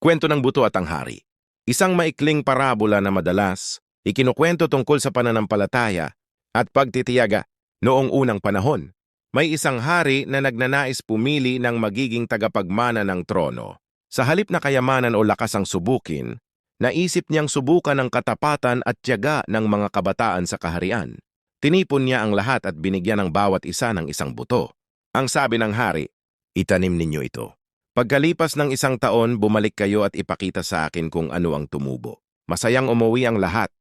Kwento ng Buto at ang Hari. Isang maikling parabola na madalas ikinukwento tungkol sa pananampalataya at pagtitiyaga noong unang panahon. May isang hari na nagnanais pumili ng magiging tagapagmana ng trono. Sa halip na kayamanan o lakas ang subukin, naisip niyang subukan ang katapatan at tiyaga ng mga kabataan sa kaharian. Tinipon niya ang lahat at binigyan ng bawat isa ng isang buto. Ang sabi ng hari, "Itanim ninyo ito. Pagkalipas ng isang taon, bumalik kayo at ipakita sa akin kung ano ang tumubo." Masayang umuwi ang lahat.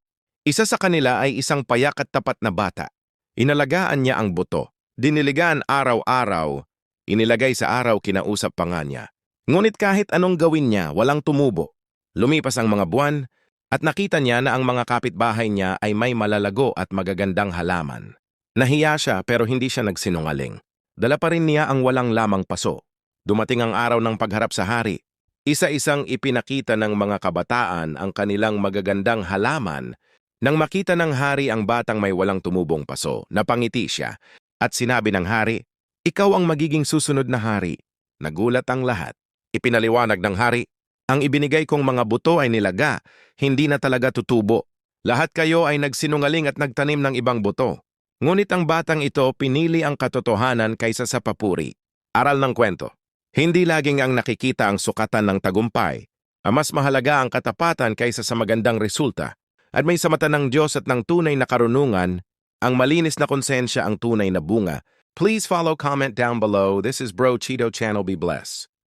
Isa sa kanila ay isang payak at tapat na bata. Inalagaan niya ang buto. Diniligan araw-araw. Inilagay sa araw, kinausap pa nga niya. Ngunit kahit anong gawin niya, walang tumubo. Lumipas ang mga buwan at nakita niya na ang mga kapitbahay niya ay may malalago at magagandang halaman. Nahiya siya pero hindi siya nagsinungaling. Dala pa rin niya ang walang lamang paso. Dumating ang araw ng pagharap sa hari. Isa-isang ipinakita ng mga kabataan ang kanilang magagandang halaman. Nang makita ng hari ang batang may walang tumubong paso, napangiti siya at sinabi ng hari, "Ikaw ang magiging susunod na hari." Nagulat ang lahat. Ipinaliwanag ng hari, "Ang ibinigay kong mga buto ay nilaga, hindi na talaga tutubo. Lahat kayo ay nagsinungaling at nagtanim ng ibang buto." Ngunit ang batang ito pinili ang katotohanan kaysa sa papuri. Aral ng kwento. Hindi laging ang nakikita ang sukatan ng tagumpay. Mas mahalaga ang katapatan kaysa sa magandang resulta. At may sa mata ng Diyos at ng tunay na karunungan, ang malinis na konsensya ang tunay na bunga. Please follow, comment down below. This is Bro Cheeto Channel. Be blessed.